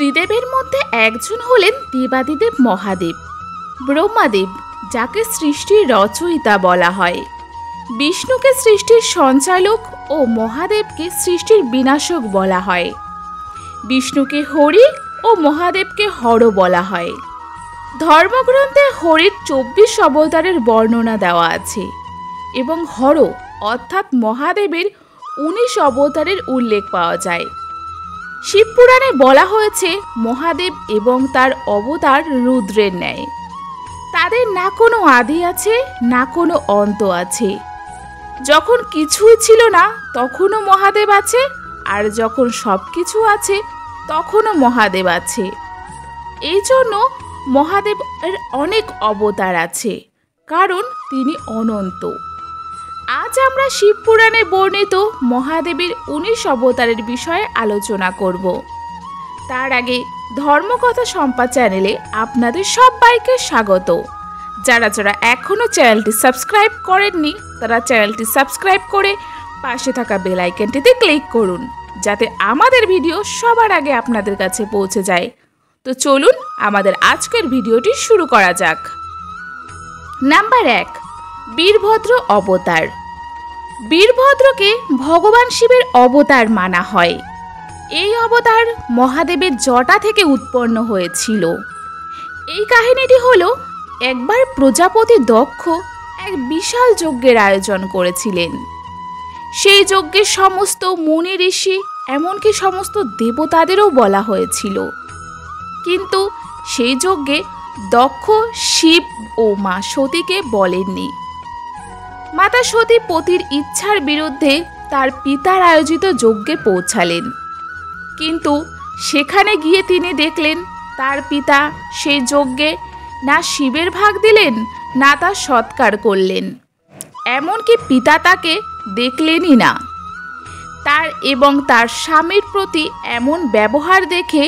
ত্রিদেবের মধ্যে একজন হলেন দেবাদিদেব মহাদেব, ব্রহ্মাদেব যাকে সৃষ্টির রচয়িতা বলা হয়, বিষ্ণুকে সৃষ্টির সঞ্চালক ও মহাদেবকে সৃষ্টির বিনাশক বলা হয়। বিষ্ণুকে হরি ও মহাদেবকে হর বলা হয়। ধর্মগ্রন্থে হরির 24 অবতারের বর্ণনা দেওয়া আছে এবং হর অর্থাৎ মহাদেবের 19 অবতারের উল্লেখ পাওয়া যায়। শিবপুরাণে বলা হয়েছে মহাদেব এবং তার অবতার রুদ্রের ন্যায়। তাদের না কোনো আদি আছে না কোনো অন্ত আছে। যখন কিছুই ছিল না তখনও মহাদেব আছে, আর যখন সব কিছু আছে তখনও মহাদেব আছে। এই জন্য মহাদেবের অনেক অবতার আছে, কারণ তিনি অনন্ত। আজ আমরা শিবপুরাণে বর্ণিত মহাদেবের 19 অবতারের বিষয়ে আলোচনা করব। তার আগে ধর্মকথা সম্পা চ্যানেলে আপনাদের সবাইকে স্বাগত। যারা যারা এখনও চ্যানেলটি সাবস্ক্রাইব করেননি তারা চ্যানেলটি সাবস্ক্রাইব করে পাশে থাকা বেল আইকনটিতে ক্লিক করুন, যাতে আমাদের ভিডিও সবার আগে আপনাদের কাছে পৌঁছে যায়। তো চলুন আমাদের আজকের ভিডিওটি শুরু করা যাক। নাম্বার 1, বীরভদ্র অবতার। বীরভদ্রকে ভগবান শিবের অবতার মানা হয়। এই অবতার মহাদেবের জটা থেকে উৎপন্ন হয়েছিল। এই কাহিনীটি হলো, একবার প্রজাপতি দক্ষ এক বিশাল যজ্ঞের আয়োজন করেছিলেন। সেই যজ্ঞে সমস্ত মুনি ঋষি এমনকি সমস্ত দেবতাদেরও বলা হয়েছিল, কিন্তু সেই যজ্ঞে দক্ষ শিব ও মা সতীকে বলেননি। মাতা সতী পতির ইচ্ছার বিরুদ্ধে তার পিতার আয়োজিত যজ্ঞে পৌঁছালেন, কিন্তু সেখানে গিয়ে তিনি দেখলেন তার পিতা সেই যজ্ঞে না শিবের ভাগ দিলেন না তা সৎকার করলেন, এমনকি পিতা তাকে দেখলেনই না। তার এবং তার স্বামীর প্রতি এমন ব্যবহার দেখে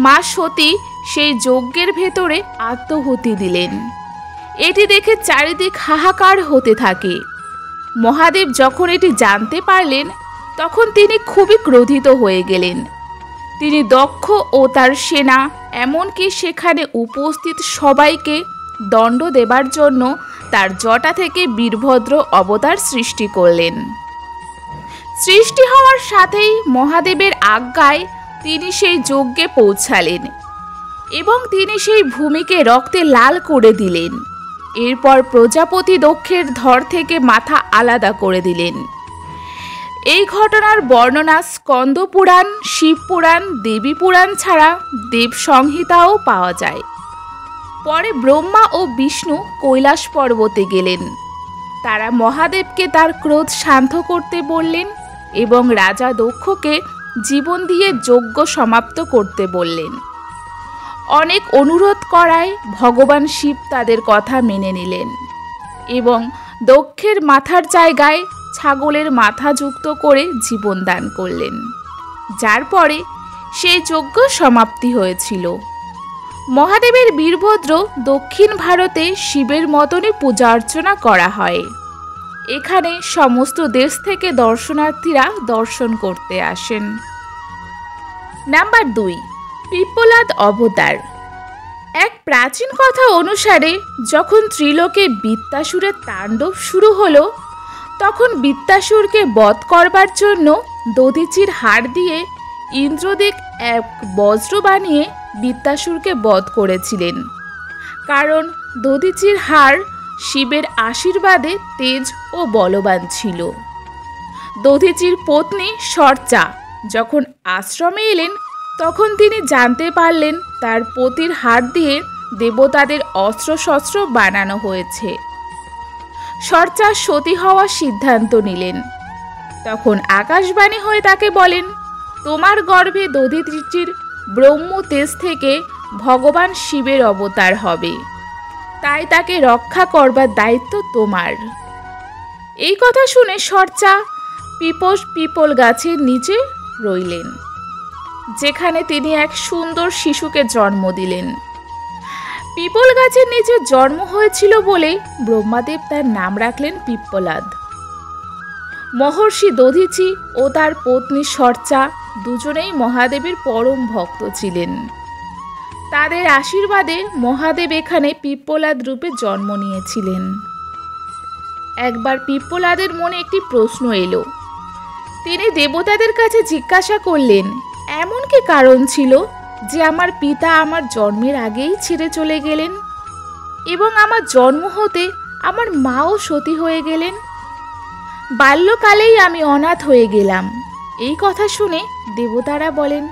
মা সতী সেই যজ্ঞের ভেতরে আত্মাহুতি দিলেন। এটি দেখে চারিদিক হাহাকার হতে থাকে। মহাদেব যখন এটি জানতে পারলেন তখন তিনি খুবই ক্রোধিত হয়ে গেলেন। তিনি দক্ষ ও তার সেনা এমনকি সেখানে উপস্থিত সবাইকে দণ্ড দেবার জন্য তার জটা থেকে বীরভদ্র অবতার সৃষ্টি করলেন। সৃষ্টি হওয়ার সাথেই মহাদেবের আজ্ঞায় তিনি সেই যজ্ঞে পৌঁছালেন এবং তিনি সেই ভূমিকে রক্তে লাল করে দিলেন। এরপর প্রজাপতি দক্ষের ধর থেকে মাথা আলাদা করে দিলেন। এই ঘটনার বর্ণনা স্কন্দ পুরাণ, শিবপুরাণ, দেবী পুরাণ ছাড়া দেব সংহিতাও পাওয়া যায়। পরে ব্রহ্মা ও বিষ্ণু কৈলাস পর্বতে গেলেন। তারা মহাদেবকে তার ক্রোধ শান্ত করতে বললেন এবং রাজা দক্ষকে জীবন দিয়ে যজ্ঞ সমাপ্ত করতে বললেন। অনেক অনুরোধ করায় ভগবান শিব তাদের কথা মেনে নিলেন এবং দক্ষের মাথার জায়গায় ছাগলের মাথা যুক্ত করে জীবন দান করলেন, যার পরে সেই যজ্ঞ সমাপ্তি হয়েছিল। মহাদেবের বীরভদ্র দক্ষিণ ভারতে শিবের মতনই পূজা অর্চনা করা হয়। এখানে সমস্ত দেশ থেকে দর্শনার্থীরা দর্শন করতে আসেন। নাম্বার 2, পিপ্পলাদ অবতার। এক প্রাচীন কথা অনুসারে যখন ত্রিলোকে বৃত্তাসুরের তাণ্ডব শুরু হলো, তখন বৃত্তাসুরকে বধ করবার জন্য দধিচির হাড় দিয়ে ইন্দ্রদেব এক বজ্র বানিয়ে বৃত্তাসুরকে বধ করেছিলেন, কারণ দধিচির হাড় শিবের আশীর্বাদে তেজ ও বলবান ছিল। দধিচির পত্নী সর্চা যখন আশ্রমে এলেন তখন তিনি জানতে পারলেন তার পতির হাত দিয়ে দেবতাদের অস্ত্রশস্ত্র বানানো হয়েছে। সর্চা সতী হওয়ার সিদ্ধান্ত নিলেন। তখন আকাশবাণী হয়ে তাকে বলেন, তোমার গর্ভে দধিচির ব্রহ্ম তেজ থেকে ভগবান শিবের অবতার হবে, তাই তাকে রক্ষা করবার দায়িত্ব তোমার। এই কথা শুনে সর্চা পিপল গাছের নিচে রইলেন, যেখানে তিনি এক সুন্দর শিশুকে জন্ম দিলেন। পিপল গাছের নিচে জন্ম হয়েছিল বলে ব্রহ্মাদেব তার নাম রাখলেন পিপ্পলাদ। মহর্ষি দধিচি ও তার পত্নী সর্চা দুজনেই মহাদেবের পরম ভক্ত ছিলেন। তাদের আশীর্বাদে মহাদেব এখানে পিপ্পলাদ রূপে জন্ম নিয়েছিলেন। একবার পিপ্পলাদের মনে একটি প্রশ্ন এলো। তিনি দেবতাদের কাছে জিজ্ঞাসা করলেন, এমন কি কারণ ছিল যে আমার পিতা আমার জন্মের আগেই ছেড়ে চলে গেলেন এবং আমার জন্ম হতে আমার মাও সতী হয়ে গেলেন? বাল্যকালেই আমি অনাথ হয়ে গেলাম। এই কথা শুনে দেবতারা বলেন,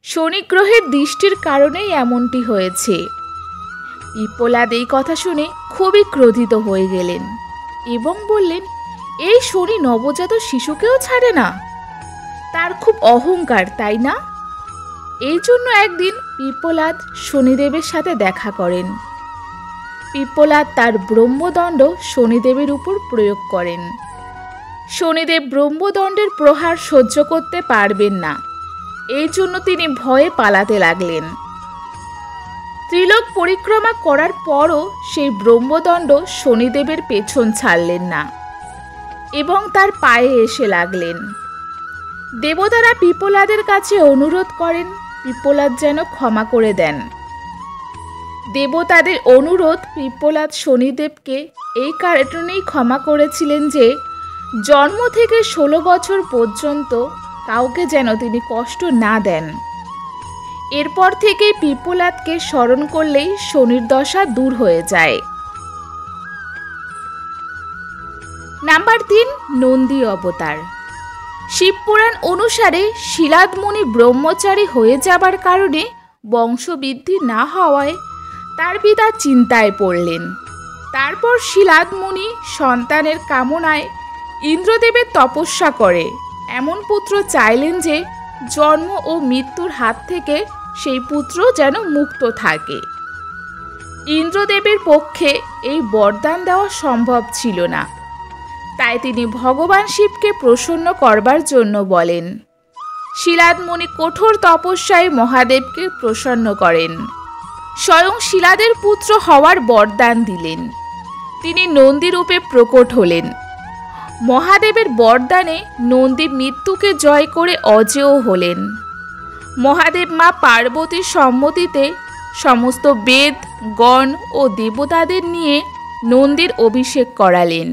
শনি গ্রহের দৃষ্টির কারণেই এমনটি হয়েছে। পিপ্পলাদ এই কথা শুনে খুবই ক্রোধিত হয়ে গেলেন এবং বললেন, এই শনি নবজাত শিশুকেও ছাড়ে না, তার খুব অহংকার, তাই না? এই জন্য একদিন পিপ্পলাদ শনিদেবের সাথে দেখা করেন। পিপ্পলাদ তার ব্রহ্মদণ্ড শনিদেবের উপর প্রয়োগ করেন। শনিদেব ব্রহ্মদণ্ডের প্রহার সহ্য করতে পারবেন না, এই জন্য তিনি ভয়ে পালাতে লাগলেন। ত্রিলোক পরিক্রমা করার পরও সেই ব্রহ্মদণ্ড শনিদেবের পেছন ছাড়লেন না এবং তার পায়ে এসে লাগলেন। দেবতারা পিপ্পলাদের কাছে অনুরোধ করেন পিপ্পলাদ যেন ক্ষমা করে দেন। দেবতাদের অনুরোধ পিপ্পলাদ শনিদেবকে এই কারণেই ক্ষমা করেছিলেন যে জন্ম থেকে 16 বছর পর্যন্ত কাউকে যেন তিনি কষ্ট না দেন। এরপর থেকেই পিপ্পলাদকে স্মরণ করলেই শনির দশা দূর হয়ে যায়। নাম্বার 3, নন্দী অবতার। শিবপুরাণ অনুসারে শিলাদ মুনি ব্রহ্মচারী হয়ে যাবার কারণে বংশবৃদ্ধি না হওয়ায় তার পিতা চিন্তায় পড়লেন। তারপর শিলাদ মুনি সন্তানের কামনায় ইন্দ্রদেবের তপস্যা করে এমন পুত্র চাইলেন যে জন্ম ও মৃত্যুর হাত থেকে সেই পুত্র যেন মুক্ত থাকে। ইন্দ্রদেবের পক্ষে এই বরদান দেওয়া সম্ভব ছিল না, তাই তিনি ভগবান শিবকে প্রসন্ন করবার জন্য বলেন। শিলাদ মুনি কঠোর তপস্যায় মহাদেবকে প্রসন্ন করেন, স্বয়ং শিলাদের পুত্র হওয়ার বরদান দিলেন। তিনি নন্দী রূপে প্রকট হলেন। মহাদেবের বরদানে নন্দী মৃত্যুকে জয় করে অজেয় হলেন। মহাদেব মা পার্বতীর সম্মতিতে সমস্ত বেদ, গণ ও দেবতাদের নিয়ে নন্দীর অভিষেক করালেন।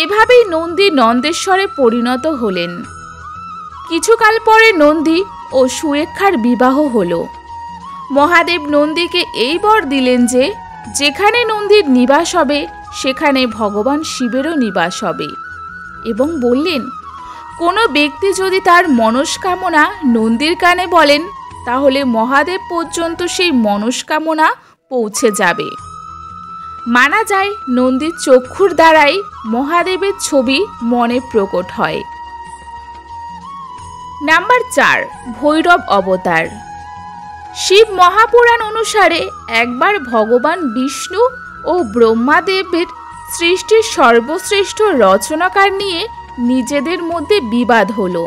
এভাবেই নন্দী নন্দেশ্বরে পরিণত হলেন। কিছুকাল পরে নন্দী ও সুয়েক্ষার বিবাহ হল। মহাদেব নন্দীকে এই বর দিলেন যে যেখানে নন্দীর নিবাস হবে সেখানে ভগবান শিবেরও নিবাস হবে এবং বললেন, কোনো ব্যক্তি যদি তার মনস্কামনা নন্দীর কানে বলেন তাহলে মহাদেব পর্যন্ত সেই মনস্কামনা পৌঁছে যাবে। মানা যায় নন্দীর চক্ষুর দ্বারাই মহাদেবের ছবি মনে প্রকট হয়। নাম্বার 4, ভৈরব অবতার। শিব মহাপুরাণ অনুসারে একবার ভগবান বিষ্ণু ও ব্রহ্মাদেবের সৃষ্টির সর্বশ্রেষ্ঠ রচনাকার নিয়ে নিজেদের মধ্যে বিবাদ হলো।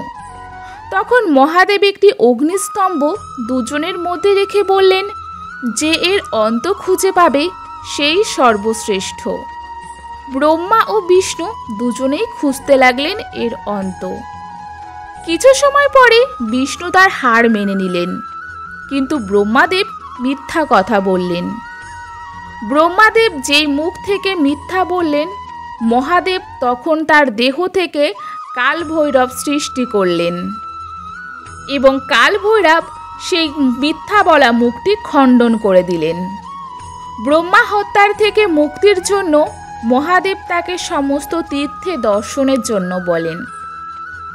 তখন মহাদেব একটি অগ্নিস্তম্ভ দুজনের মধ্যে রেখে বললেন, যে এর অন্ত খুঁজে পাবে সেই সর্বশ্রেষ্ঠ। ব্রহ্মা ও বিষ্ণু দুজনেই খুঁজতে লাগলেন এর অন্ত। কিছু সময় পরে বিষ্ণু তার হার মেনে নিলেন, কিন্তু ব্রহ্মাদেব মিথ্যা কথা বললেন। ব্রহ্মাদেব যেই মুখ থেকে মিথ্যা বললেন, মহাদেব তখন তার দেহ থেকে কাল ভৈরব সৃষ্টি করলেন এবং কাল ভৈরব সেই মিথ্যা বলা মুখটি খণ্ডন করে দিলেন। ব্রহ্মা হত্যার থেকে মুক্তির জন্য মহাদেব তাকে সমস্ত তীর্থে দর্শনের জন্য বলেন।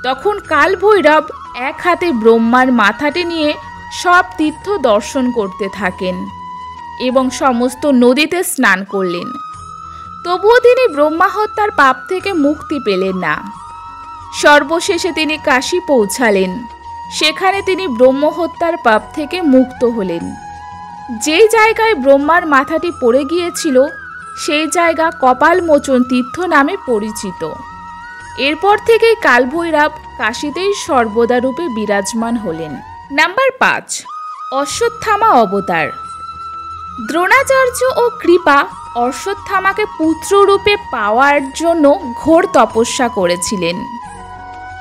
তখন কাল ভৈরব এক হাতে ব্রহ্মার মাথাটি নিয়ে সব তীর্থ দর্শন করতে থাকেন এবং সমস্ত নদীতে স্নান করলেন। তবুও তিনি ব্রহ্মা হত্যার পাপ থেকে মুক্তি পেলেন না। সর্বশেষে তিনি কাশী পৌঁছালেন। সেখানে তিনি ব্রহ্ম হত্যার পাপ থেকে মুক্ত হলেন। যেই জায়গায় ব্রহ্মার মাথাটি পড়ে গিয়েছিল সেই জায়গা কপালমোচন তীর্থ নামে পরিচিত। এরপর থেকেই কালভৈরব কাশীতেই সর্বদা রূপে বিরাজমান হলেন। নাম্বার 5, অশ্বত্থামা অবতার। দ্রোণাচার্য ও কৃপা অশ্বত্থামাকে পুত্ররূপে পাওয়ার জন্য ঘোর তপস্যা করেছিলেন।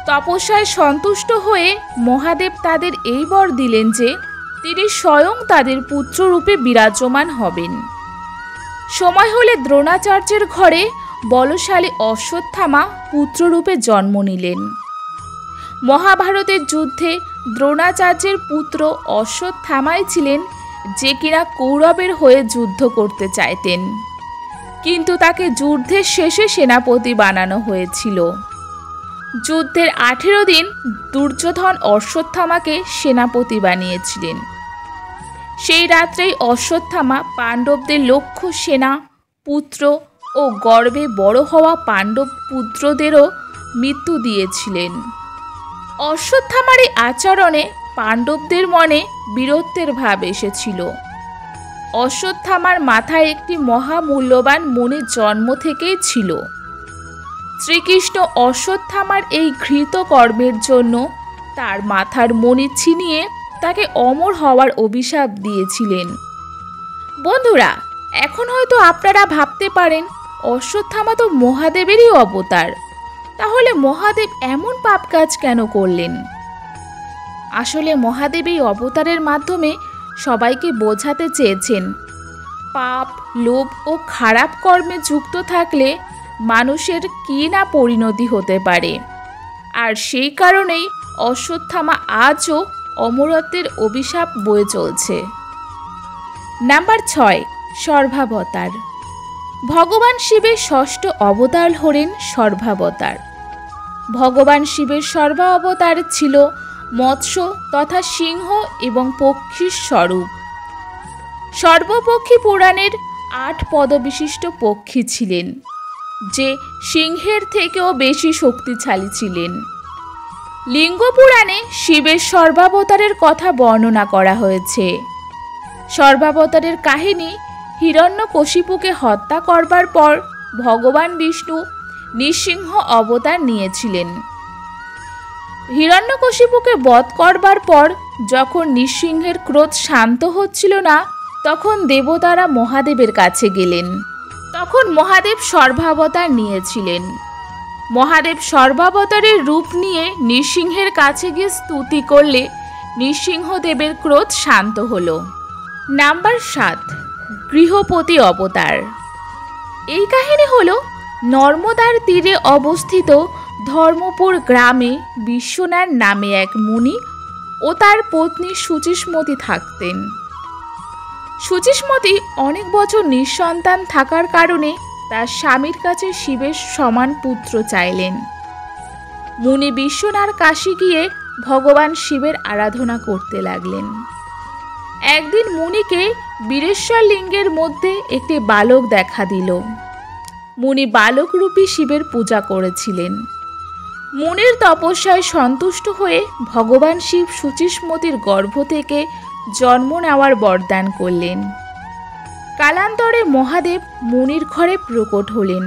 তপস্যায় সন্তুষ্ট হয়ে মহাদেব তাদের এই বর দিলেন যে তিনি স্বয়ং তাদের পুত্ররূপে বিরাজমান হবেন। সময় হলে দ্রোণাচার্যের ঘরে বলশালী অশ্বত্থামা পুত্ররূপে জন্ম নিলেন। মহাভারতের যুদ্ধে দ্রোণাচার্যের পুত্র অশ্বত্থামাই ছিলেন যে কিনা কৌরবের হয়ে যুদ্ধ করতে চাইতেন, কিন্তু তাকে যুদ্ধের শেষে সেনাপতি বানানো হয়েছিল। যুদ্ধের 18 দিন দুর্যোধন অশ্বত্থামাকে সেনাপতি বানিয়েছিলেন। সেই রাত্রেই অশ্বত্থামা পাণ্ডবদের লক্ষ সেনা পুত্র ও গর্বে বড় হওয়া পাণ্ডব পুত্রদেরও মৃত্যু দিয়েছিলেন। অশ্বত্থামার এই আচরণে পাণ্ডবদের মনে বীরত্বের ভাব এসেছিল। অশ্বত্থামার মাথায় একটি মহামূল্যবান মণির জন্ম থেকেই ছিল। শ্রীকৃষ্ণ অশ্বত্থামার এই ঘৃত কর্মের জন্য তার মাথার মণি ছিনিয়ে তাকে অমর হওয়ার অভিশাপ দিয়েছিলেন। বন্ধুরা, এখন হয়তো আপনারা ভাবতে পারেন অশ্বত্থামা তো মহাদেবেরই অবতার, তাহলে মহাদেব এমন পাপ কাজ কেন করলেন? আসলে মহাদেব এই অবতারের মাধ্যমে সবাইকে বোঝাতে চেয়েছেন পাপ, লোভ ও খারাপ কর্মে যুক্ত থাকলে মানুষের কী না পরিণতি হতে পারে। আর সেই কারণেই অশ্বত্থামা আজও অমরত্বের অভিশাপ বয়ে চলছে। নাম্বার 6, সর্বাবতার। ভগবান শিবের ষষ্ঠ অবতার হলেন সর্বাবতার। ভগবান শিবের সর্বাবতার ছিল মৎস্য তথা সিংহ এবং পক্ষীর স্বরূপ। সর্বপক্ষী পুরাণের 8 পদবিশিষ্ট পক্ষী ছিলেন, যে সিংহের থেকেও বেশি শক্তিশালী ছিলেন। লিঙ্গ পুরাণে শিবের সর্বাবতারের কথা বর্ণনা করা হয়েছে। সর্বাবতারের কাহিনী হিরণ্যকশিপুকে হত্যা করবার পর ভগবান বিষ্ণু নৃসিংহ অবতার নিয়েছিলেন। হিরণ্যকশিপুকে বধ করবার পর যখন নৃসিংহের ক্রোধ শান্ত হচ্ছিল না, তখন দেবতারা মহাদেবের কাছে গেলেন। তখন মহাদেব সর্বাবতার নিয়েছিলেন। মহাদেব সর্বাবতারের রূপ নিয়ে নৃসিংহের কাছে গিয়ে স্তুতি করলে নৃসিংহদেবের ক্রোধ শান্ত হল। নাম্বার 7, গৃহপতি অবতার। এই কাহিনী হল নর্মদার তীরে অবস্থিত ধর্মপুর গ্রামে বিশ্বনাথ নামে এক মুনি ও তার পত্নী শুচিষ্মতি থাকতেন। শুচিষ্মতি অনেক বছর নিঃসন্তান থাকার কারণে তার স্বামীর কাছে শিবের সমান পুত্র চাইলেন। মুনি বিশ্বনাথ কাশী গিয়ে ভগবান শিবের আরাধনা করতে লাগলেন। একদিন মুনিকে বীরেশ্বর লিঙ্গের মধ্যে একটি বালক দেখা দিল। মুনি বালকরূপী শিবের পূজা করেছিলেন। মুনির তপস্যায় সন্তুষ্ট হয়ে ভগবান শিব শুচিষ্মতির গর্ভ থেকে জন্ম নেওয়ার বরদান করলেন। কালান্তরে মহাদেব মুনির ঘরে প্রকট হলেন।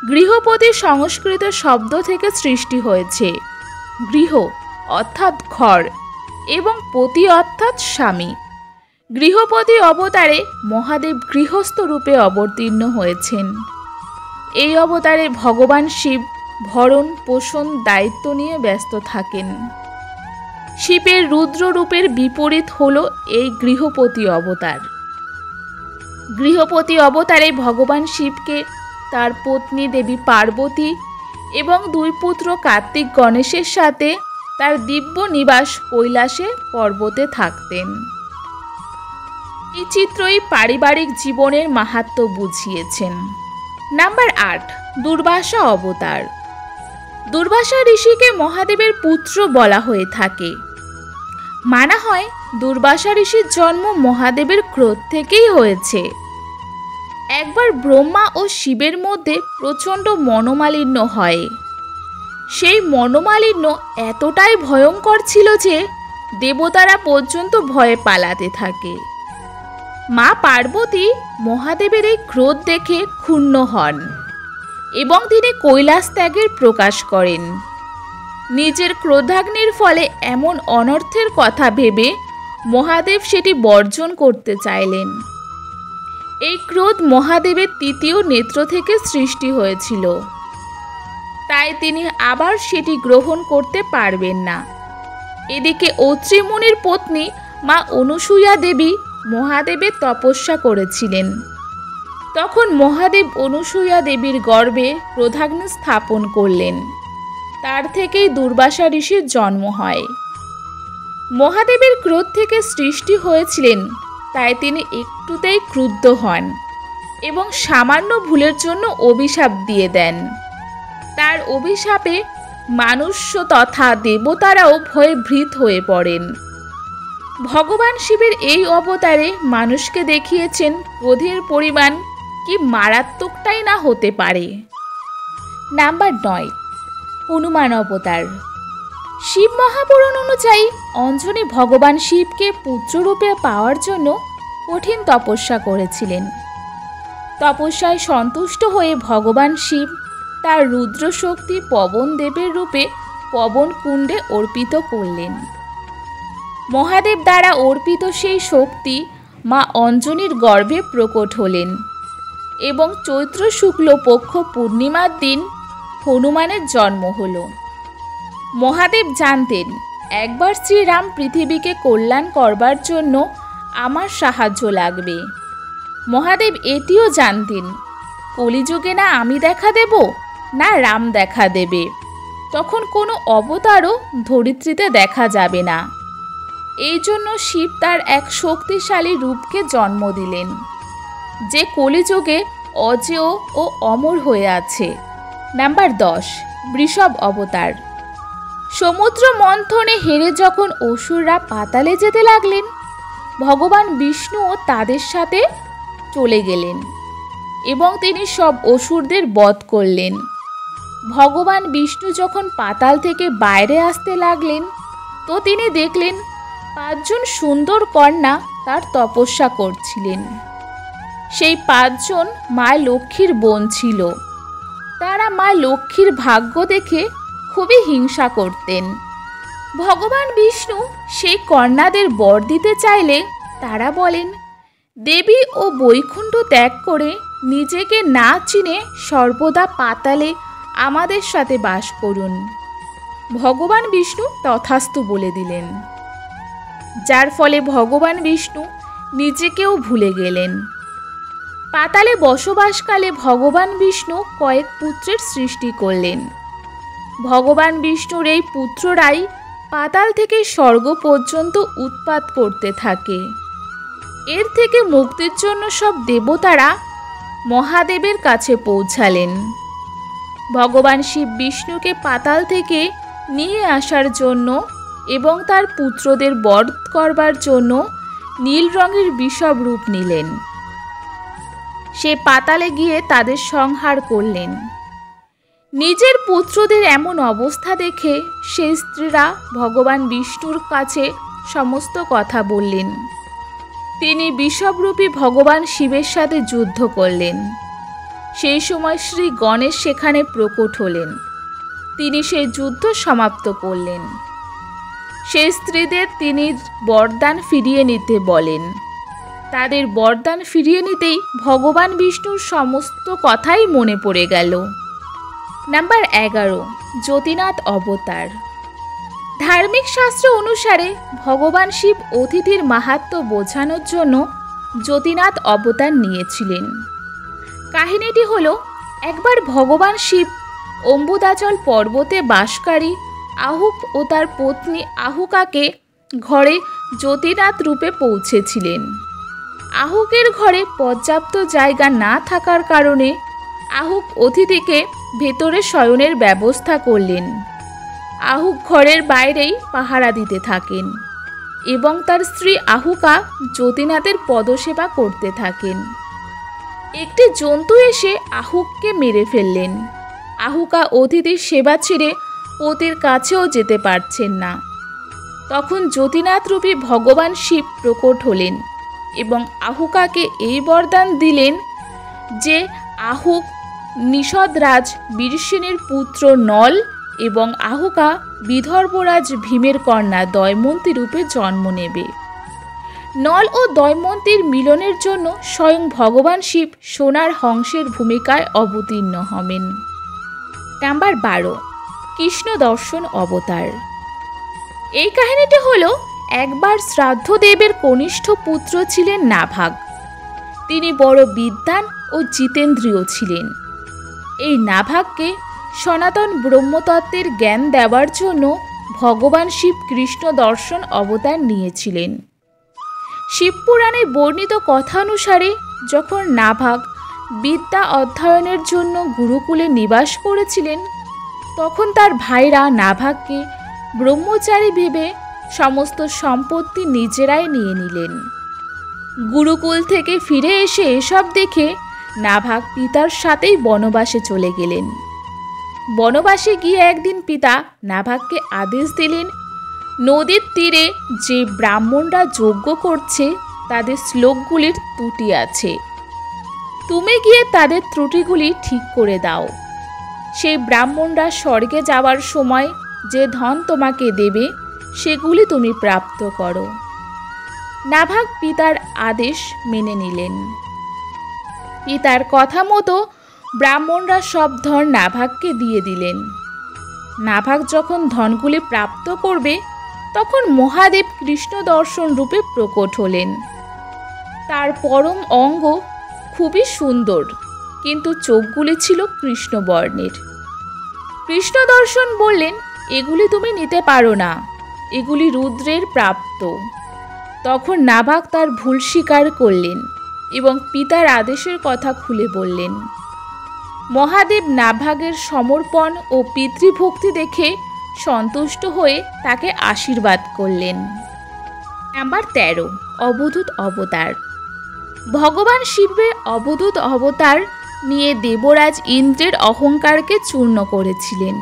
গৃহপতি সংস্কৃত শব্দ থেকে সৃষ্টি হয়েছে। গৃহ অর্থাৎ ঘর এবং পতি অর্থাৎ স্বামী। গৃহপতি অবতারে মহাদেব গৃহস্থ রূপে অবতীর্ণ হয়েছেন। এই অবতারে ভগবান শিব ভরণ পোষণ দায়িত্ব নিয়ে ব্যস্ত থাকেন। শিবের রুদ্র রূপের বিপরীত হল এই গৃহপতি অবতার। গৃহপতি অবতারে ভগবান শিবকে তার পত্নী দেবী পার্বতী এবং 2 পুত্র কার্তিক গণেশের সাথে তার দিব্য নিবাস কৈলাসে পর্বতে থাকতেন। এই চিত্রই পারিবারিক জীবনের মাহাত্ম্য বুঝিয়েছেন। নাম্বার 8, দুর্বাসা অবতার। দুর্বাসা ঋষিকে মহাদেবের পুত্র বলা হয়ে থাকে। মানা হয় দুর্বাসা ঋষির জন্ম মহাদেবের ক্রোধ থেকেই হয়েছে। একবার ব্রহ্মা ও শিবের মধ্যে প্রচণ্ড মনোমালিন্য হয়। সেই মনোমালিন্য এতটাই ভয়ঙ্কর ছিল যে দেবতারা পর্যন্ত ভয়ে পালাতে থাকে। মা পার্বতী মহাদেবের এই ক্রোধ দেখে ক্ষুণ্ণ হন এবং তিনি কৈলাস ত্যাগের প্রকাশ করেন। নিজের ক্রোধাগ্নির ফলে এমন অনর্থের কথা ভেবে মহাদেব সেটি বর্জন করতে চাইলেন। এই ক্রোধ মহাদেবের তৃতীয় নেত্র থেকে সৃষ্টি হয়েছিল। তাই তাই তিনি আবার সেটি গ্রহণ করতে পারবেন না। এদিকে অত্রি মুনির পত্নী মা অনুসূয়া দেবী মহাদেবের তপস্যা করেছিলেন। তখন মহাদেব অনুসূয়া দেবীর গর্ভে প্রধাগ্নি স্থাপন করলেন। তার থেকেই দুর্বাসা ঋষির জন্ম হয়। মহাদেবের ক্রোধ থেকে সৃষ্টি হয়েছিলেন, তাই তিনি একটুতেই ক্রুদ্ধ হন এবং সামান্য ভুলের জন্য অভিশাপ দিয়ে দেন। তার অভিশাপে মানুষ তথা দেবতারাও ভয়ে ভীত হয়ে পড়েন। ভগবান শিবের এই অবতারে মানুষকে দেখিয়েছেন ক্রোধের পরিমাণ কি মারাত্মকটাই না হতে পারে। নাম্বার 9, হনুমান অবতার। শিব মহাপুরাণ অনুযায়ী অঞ্জনী ভগবান শিবকে পুত্ররূপে পাওয়ার জন্য কঠিন তপস্যা করেছিলেন। তপস্যায় সন্তুষ্ট হয়ে ভগবান শিব তার রুদ্র শক্তি পবন দেবের রূপে পবন কুণ্ডে অর্পিত করলেন। মহাদেব দ্বারা অর্পিত সেই শক্তি মা অঞ্জনীর গর্ভে প্রকট হলেন এবং চৈত্র শুক্ল পক্ষ পূর্ণিমার দিন হনুমানের জন্ম হল। মহাদেব জানতেন একবার শ্রীরাম পৃথিবীকে কল্যাণ করবার জন্য আমার সাহায্য লাগবে। মহাদেব এটিও জানতেন কলিযুগে না আমি দেখা দেব না রাম দেখা দেবে, তখন কোনো অবতারও ধরিত্রীতে দেখা যাবে না। এই জন্য শিব তার এক শক্তিশালী রূপকে জন্ম দিলেন, যে কলিযুগে অজেয় ও অমর হয়ে আছে। নাম্বার 10, বৃষভ অবতার। সমুদ্র মন্থনে হেরে যখন অসুররা পাতালে যেতে লাগলেন, ভগবান বিষ্ণুও তাদের সাথে চলে গেলেন এবং তিনি সব অসুরদের বধ করলেন। ভগবান বিষ্ণু যখন পাতাল থেকে বাইরে আসতে লাগলেন, তো তিনি দেখলেন 5 জন সুন্দর কন্যা তার তপস্যা করছিলেন। সেই 5 জন মা লক্ষ্মীর বোন ছিল। তারা মা লক্ষ্মীর ভাগ্য দেখে খুবই হিংসা করতেন। ভগবান বিষ্ণু সেই কন্যাদের বর দিতে চাইলে তারা বলেন, দেবী ও বৈকুণ্ঠ ত্যাগ করে নিজেকে না চিনে সর্বদা পাতালে আমাদের সাথে বাস করুন। ভগবান বিষ্ণু তথাস্তু বলে দিলেন, যার ফলে ভগবান বিষ্ণু নিজেকেও ভুলে গেলেন। পাতালে বসবাসকালে ভগবান বিষ্ণু কয়েক পুত্রের সৃষ্টি করলেন। ভগবান বিষ্ণুর এই পুত্ররাই পাতাল থেকে স্বর্গ পর্যন্ত উৎপাত করতে থাকে। এর থেকে মুক্তির জন্য সব দেবতারা মহাদেবের কাছে পৌঁছালেন। ভগবান শিব বিষ্ণুকে পাতাল থেকে নিয়ে আসার জন্য এবং তার পুত্রদের বধ করবার জন্য নীল রঙের বিষব রূপ নিলেন। সে পাতালে গিয়ে তাদের সংহার করলেন। নিজের পুত্রদের এমন অবস্থা দেখে সেই স্ত্রীরা ভগবান বিষ্ণুর কাছে সমস্ত কথা বললেন। তিনি বিষবরূপী ভগবান শিবের সাথে যুদ্ধ করলেন। সেই সময় শ্রী গণেশ সেখানে প্রকট হলেন। তিনি সেই যুদ্ধ সমাপ্ত করলেন। সেই স্ত্রীদের তিনি বরদান ফিরিয়ে নিতে বলেন। তাদের বরদান ফিরিয়ে নিতেই ভগবান বিষ্ণুর সমস্ত কথাই মনে পড়ে গেল। নাম্বার 11, জ্যোতিনাথ অবতার। ধার্মিক শাস্ত্র অনুসারে ভগবান শিব অতিথির মাহাত্ম্য বোঝানোর জন্য জ্যোতিনাথ অবতার নিয়েছিলেন। কাহিনীটি হলো, একবার ভগবান শিব অম্বুদাচল পর্বতে বাসকারী আহুক ও তার পত্নী আহুকাকে ঘরে জ্যোতিনাথ রূপে পৌঁছেছিলেন। আহুকের ঘরে পর্যাপ্ত জায়গা না থাকার কারণে আহুক অতিথিকে ভেতরে শয়নের ব্যবস্থা করলেন। আহুক ঘরের বাইরেই পাহারা দিতে থাকেন এবং তার স্ত্রী আহুকা জ্যোতিনাথের পদসেবা করতে থাকেন। একটি জন্তু এসে আহুককে মেরে ফেললেন। আহুকা অতিথির সেবা ছেড়ে পতির কাছেও যেতে পারছেন না। তখন জ্যোতিনাথ রূপী ভগবান শিব প্রকট হলেন এবং আহুকাকে এই বরদান দিলেন যে আহুক নিষদরাজ বীরসেনের পুত্র নল এবং আহুকা বিদর্ভরাজ ভীমের কন্যা দময়ন্তী রূপে জন্ম নেবে। নল ও দময়ন্তীর মিলনের জন্য স্বয়ং ভগবান শিব সোনার হংসের ভূমিকায় অবতীর্ণ হবেন। নাম্বার 12, কৃষ্ণ দর্শন অবতার। এই কাহিনীটি হলো, একবার শ্রাদ্ধদেবের কনিষ্ঠ পুত্র ছিলেন নাভাগ। তিনি বড় বিদ্বান ও জিতেন্দ্রীয় ছিলেন। এই নাভাগকে সনাতন ব্রহ্মতত্ত্বের জ্ঞান দেওয়ার জন্য ভগবান শিব কৃষ্ণ দর্শন অবতার নিয়েছিলেন। শিবপুরাণে বর্ণিত কথানুসারে যখন নাভাগ বিদ্যা অধ্যয়নের জন্য গুরুকুলে নিবাস করেছিলেন, তখন তার ভাইরা নাভাগকে ব্রহ্মচারী ভেবে সমস্ত সম্পত্তি নিজেরাই নিয়ে নিলেন। গুরুকুল থেকে ফিরে এসে এসব দেখে নাভাগ পিতার সাথেই বনবাসে চলে গেলেন। বনবাসে গিয়ে একদিন পিতা নাভাগকে আদেশ দিলেন, নদীর তীরে যে ব্রাহ্মণরা যজ্ঞ করছে তাদের শ্লোকগুলির ত্রুটি আছে, তুমি গিয়ে তাদের ত্রুটিগুলি ঠিক করে দাও। সেই ব্রাহ্মণরা স্বর্গে যাওয়ার সময় যে ধন তোমাকে দেবে সেগুলি তুমি প্রাপ্ত করো। নাভাগ পিতার আদেশ মেনে নিলেন। পিতার কথা মতো ব্রাহ্মণরা সব ধন নাভাগকে দিয়ে দিলেন। নাভাগ যখন ধনগুলি প্রাপ্ত করবে তখন মহাদেব কৃষ্ণ দর্শন রূপে প্রকট হলেন। তার পরম অঙ্গ খুবই সুন্দর, কিন্তু চোখগুলি ছিল কৃষ্ণবর্ণের। কৃষ্ণ দর্শন বললেন, এগুলি তুমি নিতে পারো না, এগুলি রুদ্রের প্রাপ্ত। তখন নাভাগ তার ভুল স্বীকার করলেন এবং পিতার আদেশের কথা খুলে বললেন। মহাদেব নাভাগের সমর্পণ ও পিতৃভক্তি দেখে সন্তুষ্ট হয়ে তাকে আশীর্বাদ করলেন। নাম্বার 13, অবধূত অবতার। ভগবান শিবের অবধূত অবতার নিয়ে দেবরাজ ইন্দ্রের অহংকারকে চূর্ণ করেছিলেন।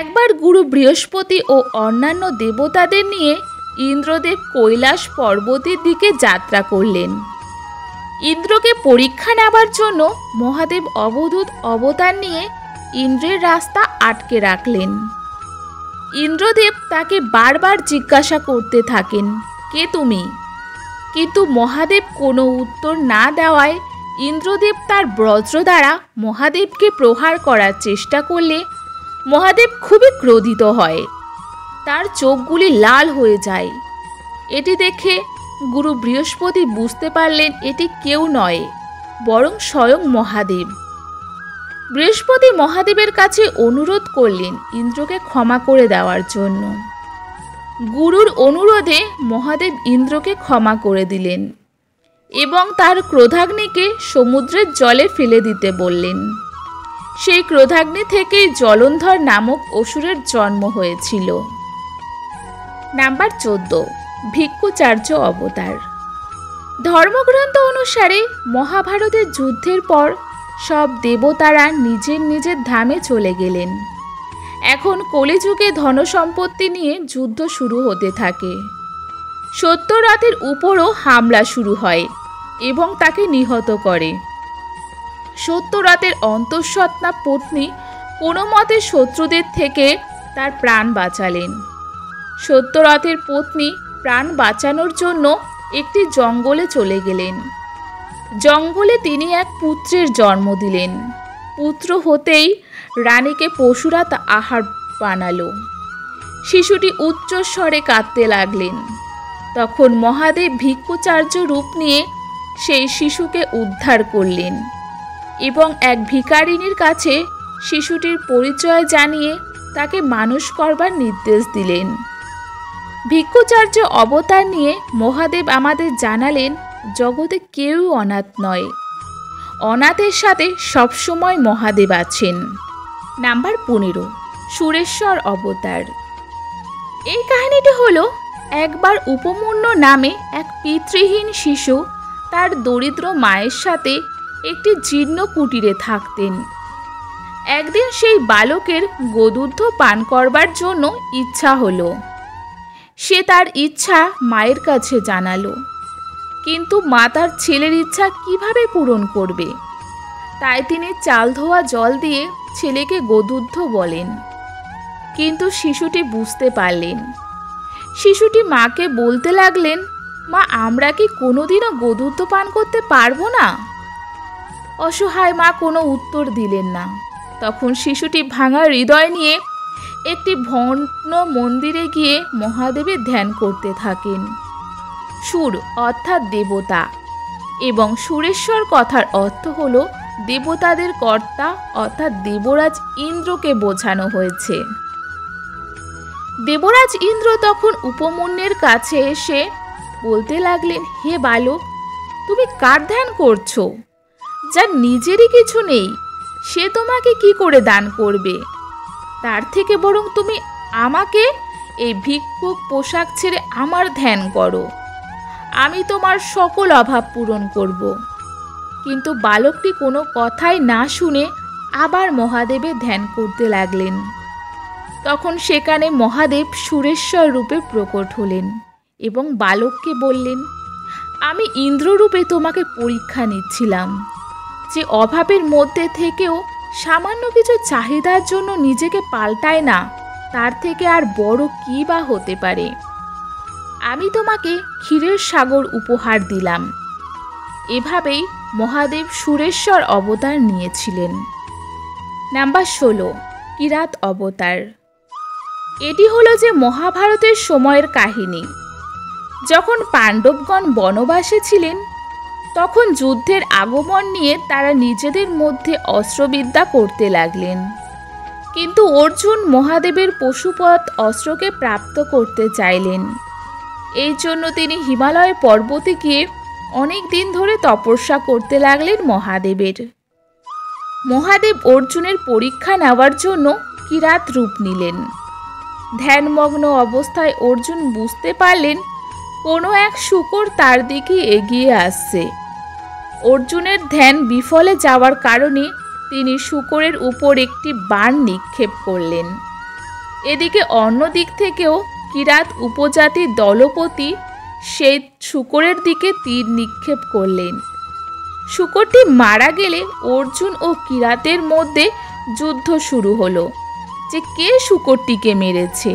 একবার গুরু বৃহস্পতি ও অন্যান্য দেবতাদের নিয়ে ইন্দ্রদেব কৈলাস পর্বতের দিকে যাত্রা করলেন। ইন্দ্রকে পরীক্ষা নেবার জন্য মহাদেব অবধূত অবতার নিয়ে ইন্দ্রের রাস্তা আটকে রাখলেন। ইন্দ্রদেব তাকে বারবার জিজ্ঞাসা করতে থাকেন, কে তুমি? কিন্তু মহাদেব কোনো উত্তর না দেওয়ায় ইন্দ্রদেব তার বজ্র দ্বারা মহাদেবকে প্রহার করার চেষ্টা করলে মহাদেব খুবই ক্রোধিত হয়। তার চোখগুলি লাল হয়ে যায়। এটি দেখে গুরু বৃহস্পতি বুঝতে পারলেন এটি কেউ নয়, বরং স্বয়ং মহাদেব। বৃহস্পতি মহাদেবের কাছে অনুরোধ করলেন ইন্দ্রকে ক্ষমা করে দেওয়ার জন্য। গুরুর অনুরোধে মহাদেব ইন্দ্রকে ক্ষমা করে দিলেন এবং তার ক্রোধাগ্নিকে সমুদ্রের জলে ফেলে দিতে বললেন। সেই ক্রোধাগ্নি থেকেই জলন্ধর নামক অসুরের জন্ম হয়েছিল। নাম্বার 14, ভিক্ষুচার্য অবতার। ধর্মগ্রন্থ অনুসারে মহাভারতের যুদ্ধের পর সব দেবতারা নিজের নিজের ধামে চলে গেলেন। এখন কলিযুগে ধনসম্পত্তি নিয়ে যুদ্ধ শুরু হতে থাকে। সত্যরথের উপরও হামলা শুরু হয় এবং তাকে নিহত করে। সত্যরথের অন্তঃসত্ত্বা পত্নী কোনো মতে শত্রুদের থেকে তার প্রাণ বাঁচালেন। সত্যরথের পত্নী প্রাণ বাঁচানোর জন্য একটি জঙ্গলে চলে গেলেন। জঙ্গলে তিনি এক পুত্রের জন্ম দিলেন। পুত্র হতেই রানীকে পশুরা তা আহার বানালো। শিশুটি উচ্চস্বরে কাঁদতে লাগলেন। তখন মহাদেব ভিক্ষুচার্য রূপ নিয়ে সেই শিশুকে উদ্ধার করলেন এবং এক ভিখারিনীর কাছে শিশুটির পরিচয় জানিয়ে তাকে মানুষ করবার নির্দেশ দিলেন। ভিক্ষুচার্য অবতার নিয়ে মহাদেব আমাদের জানালেন, জগতে কেউ অনাথ নয়, অনাথের সাথে সবসময় মহাদেব আছেন। নাম্বার 15, সুরেশ্বর অবতার। এই কাহিনীটি হলো, একবার উপমন্য নামে এক পিতৃহীন শিশু তার দরিদ্র মায়ের সাথে একটি জীর্ণ কুটিরে থাকতেন। একদিন সেই বালকের গোদুগ্ধ পান করবার জন্য ইচ্ছা হলো। সে তার ইচ্ছা মায়ের কাছে জানালো, কিন্তু মা তার ছেলের ইচ্ছা কিভাবে পূরণ করবে? তাই তিনি চাল ধোয়া জল দিয়ে ছেলেকে গোদুগ্ধ বলেন। কিন্তু শিশুটি বুঝতে পারলেন। শিশুটি মাকে বলতে লাগলেন, মা, আমরা কি কোনোদিনও গোদুগ্ধ পান করতে পারবো না? অসহায় মা কোনো উত্তর দিলেন না। তখন শিশুটি ভাঙা হৃদয় নিয়ে একটি ভগ্ন মন্দিরে গিয়ে মহাদেবের ধ্যান করতে থাকেন। সুর অর্থাৎ দেবতা এবং সুরেশ্বর কথার অর্থ হল দেবতাদের কর্তা অর্থাৎ দেবরাজ ইন্দ্রকে বোঝানো হয়েছে। দেবরাজ ইন্দ্র তখন উপমন্যুর কাছে এসে বলতে লাগলেন, হে বালক, তুমি কার ধ্যান করছো? যার নিজেরই কিছু নেই সে তোমাকে কি করে দান করবে? তার থেকে বরং তুমি আমাকে এই ভিক্ষুক পোশাক ছেড়ে আমার ধ্যান করো, আমি তোমার সকল অভাব পূরণ করব। কিন্তু বালকটি কোনো কথাই না শুনে আবার মহাদেবের ধ্যান করতে লাগলেন। তখন সেখানে মহাদেব সুরেশ্বর রূপে প্রকট হলেন এবং বালককে বললেন, আমি ইন্দ্ররূপে তোমাকে পরীক্ষা নিচ্ছিলাম, যে অভাবের মধ্যে থেকেও সামান্য কিছু চাহিদার জন্য নিজেকে পাল্টায় না, তার থেকে আর বড় কী বা হতে পারে। আমি তোমাকে ক্ষীরের সাগর উপহার দিলাম। এভাবেই মহাদেব সুরেশ্বর অবতার নিয়েছিলেন। নাম্বার 16, কিরাত অবতার। এটি হলো যে মহাভারতের সময়ের কাহিনী। যখন পাণ্ডবগণ বনবাসে ছিলেন তখন যুদ্ধের আগমন নিয়ে তারা নিজেদের মধ্যে অস্ত্রবিদ্যা করতে লাগলেন। কিন্তু অর্জুন মহাদেবের পশুপথ অস্ত্রকে প্রাপ্ত করতে চাইলেন। এই জন্য তিনি হিমালয় পর্বতে গিয়ে অনেক দিন ধরে তপস্যা করতে লাগলেন মহাদেবের। মহাদেব অর্জুনের পরীক্ষা নেওয়ার জন্য কিরাত রূপ নিলেন। ধ্যানমগ্ন অবস্থায় অর্জুন বুঝতে পারলেন কোনো এক শূকর তার দিকে এগিয়ে আসছে। অর্জুনের ধ্যান বিফলে যাওয়ার কারণে তিনি শূকরের উপর একটি বাণ নিক্ষেপ করলেন। এদিকে অন্য দিক থেকেও কিরাত উপজাতির দলপতি সেই শূকরের দিকে তীর নিক্ষেপ করলেন। শূকরটি মারা গেলে অর্জুন ও কিরাতের মধ্যে যুদ্ধ শুরু হলো যে কে শূকরটিকে মেরেছে।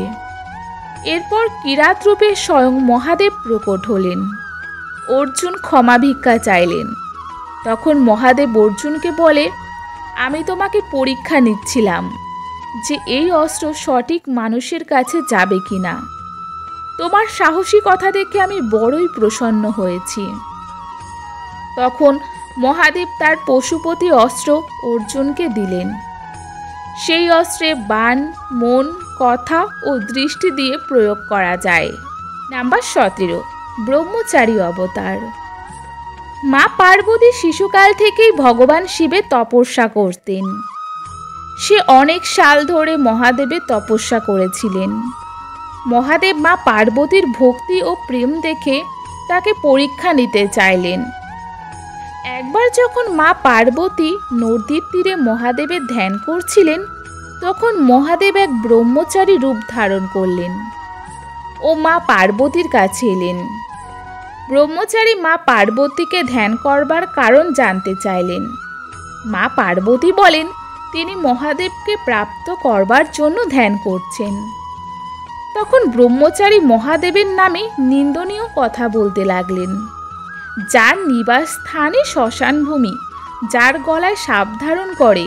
এরপর কিরাত রূপে স্বয়ং মহাদেব প্রকট হলেন। অর্জুন ক্ষমা ভিক্ষা চাইলেন। তখন মহাদেব অর্জুনকে বলে, আমি তোমাকে পরীক্ষা নিচ্ছিলাম যে এই অস্ত্র সঠিক মানুষের কাছে যাবে কিনা। তোমার সাহসী কথা দেখে আমি বড়ই প্রসন্ন হয়েছি। তখন মহাদেব তার পশুপতি অস্ত্র অর্জুনকে দিলেন। সেই অস্ত্রে বাণ, মন, কথা ও দৃষ্টি দিয়ে প্রয়োগ করা যায়। নাম্বার 17, ব্রহ্মচারী অবতার। মা পার্বতী শিশুকাল থেকেই ভগবান শিবের তপস্যা করতেন। সে অনেক সাল ধরে মহাদেবের তপস্যা করেছিলেন। মহাদেব মা পার্বতীর ভক্তি ও প্রেম দেখে তাকে পরীক্ষা নিতে চাইলেন। একবার যখন মা পার্বতী নদীর তীরে মহাদেবের ধ্যান করছিলেন তখন মহাদেব এক ব্রহ্মচারী রূপ ধারণ করলেন ও মা পার্বতীর কাছে এলেন। ব্রহ্মচারী মা পার্বতীকে ধ্যান করবার কারণ জানতে চাইলেন। মা পার্বতী বলেন তিনি মহাদেবকে প্রাপ্ত করবার জন্য ধ্যান করছেন। তখন ব্রহ্মচারী মহাদেবের নামে নিন্দনীয় কথা বলতে লাগলেন। যার নিবাস স্থানে শ্মশানভূমি, যার গলায় সাপ ধারণ করে,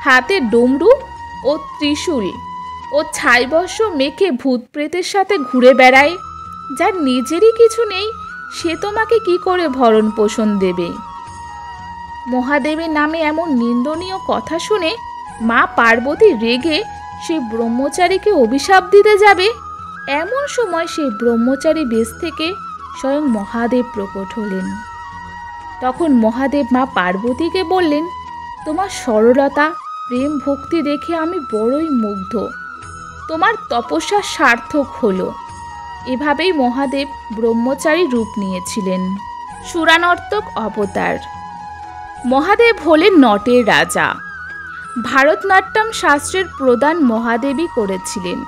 হাতে ডমরু ও ত্রিশূল ও ছাইবস্য মেখে ভূত প্রেতের সাথে ঘুরে বেড়ায়, যার নিজেরই কিছু নেই, সে তোমাকে কি করে ভরণ পোষণ দেবে? মহাদেবের নামে এমন নিন্দনীয় কথা শুনে মা পার্বতী রেগে সেই ব্রহ্মচারীকে অভিশাপ দিতে যাবে, এমন সময় সেই ব্রহ্মচারী বেশ থেকে স্বয়ং মহাদেব প্রকট হলেন। তখন মহাদেব মা পার্বতীকে বললেন, তোমার সরলতা, প্রেম, ভক্তি দেখে আমি বড়ই মুগ্ধ। তোমার তপস্যা সার্থক হলো। এভাবেই মহাদেব ব্রহ্মচারী রূপ নিয়েছিলেন। সুরানর্তক অবতার। মহাদেব হলেন নটের রাজা। ভারতনাট্যম শাস্ত্রের প্রদান মহাদেবই করেছিলেন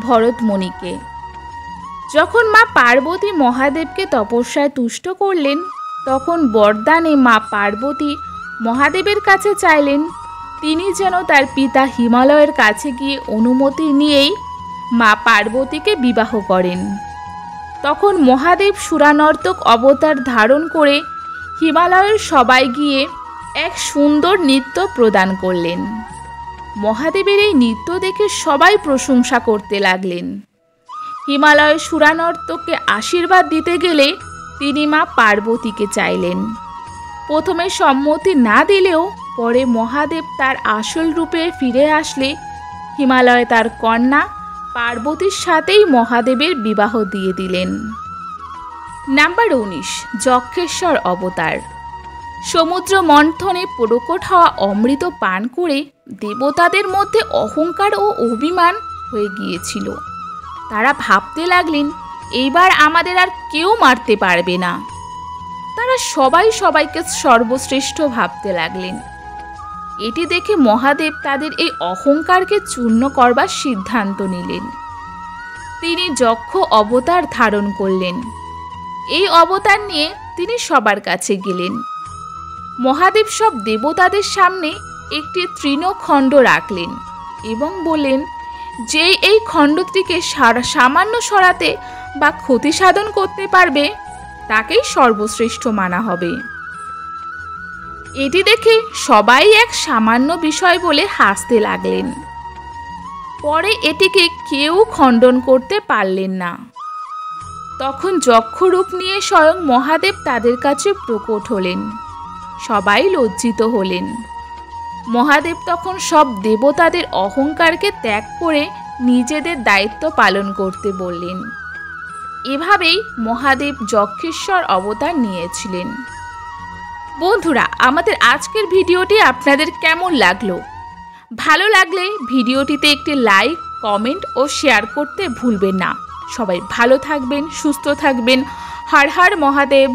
ভরতমণিকে। যখন মা পার্বতী মহাদেবকে তপস্যায় তুষ্ট করলেন তখন বরদানে মা পার্বতী মহাদেবের কাছে চাইলেন তিনি যেন তার পিতা হিমালয়ের কাছে গিয়ে অনুমতি নিয়েই মা পার্বতীকে বিবাহ করেন। তখন মহাদেব সুরানর্তক অবতার ধারণ করে হিমালয়ের সবাই গিয়ে এক সুন্দর নৃত্য প্রদান করলেন। মহাদেবের এই নৃত্য দেখে সবাই প্রশংসা করতে লাগলেন। হিমালয় সুরানর্তকে আশীর্বাদ দিতে গেলে তিনি মা পার্বতীকে চাইলেন। প্রথমে সম্মতি না দিলেও পরে মহাদেব তার আসল রূপে ফিরে আসলে হিমালয় তার কন্যা পার্বতীর সাথেই মহাদেবের বিবাহ দিয়ে দিলেন। নাম্বার 19, যক্ষেশ্বর অবতার। সমুদ্র মন্থনে প্রকট হওয়া অমৃত পান করে দেবতাদের মধ্যে অহংকার ও অভিমান হয়ে গিয়েছিল। তারা ভাবতে লাগলেন, এইবার আমাদের আর কেউ মারতে পারবে না। তারা সবাই সবাইকে সর্বশ্রেষ্ঠ ভাবতে লাগলেন। এটি দেখে মহাদেব তাদের এই অহংকারকে চূর্ণ করবার সিদ্ধান্ত নিলেন। তিনি যক্ষ অবতার ধারণ করলেন। এই অবতার নিয়ে তিনি সবার কাছে গেলেন। মহাদেব সব দেবতাদের সামনে একটি তৃণখণ্ড রাখলেন এবং বললেন, যে এই খণ্ডটিকে সামান্য সরাতে বা ক্ষতি সাধন করতে পারবে তাকেই সর্বশ্রেষ্ঠ মানা হবে। এটি দেখে সবাই এক সামান্য বিষয় বলে হাসতে লাগলেন। পরে এটিকে কেউ খণ্ডন করতে পারলেন না। তখন যক্ষরূপ নিয়ে স্বয়ং মহাদেব তাদের কাছে প্রকট হলেন। সবাই লজ্জিত হলেন। মহাদেব তখন সব দেবতাদের অহংকারকে ত্যাগ করে নিজেদের দায়িত্ব পালন করতে বললেন। এভাবেই মহাদেব যক্ষেশ্বর অবতার নিয়েছিলেন। বন্ধুরা, আমাদের আজকের ভিডিওটি আপনাদের কেমন লাগলো? ভালো লাগলে ভিডিওটিতে একটি লাইক, কমেন্ট ও শেয়ার করতে ভুলবেন না। সবাই ভালো থাকবেন, সুস্থ থাকবেন। হর হর মহাদেব।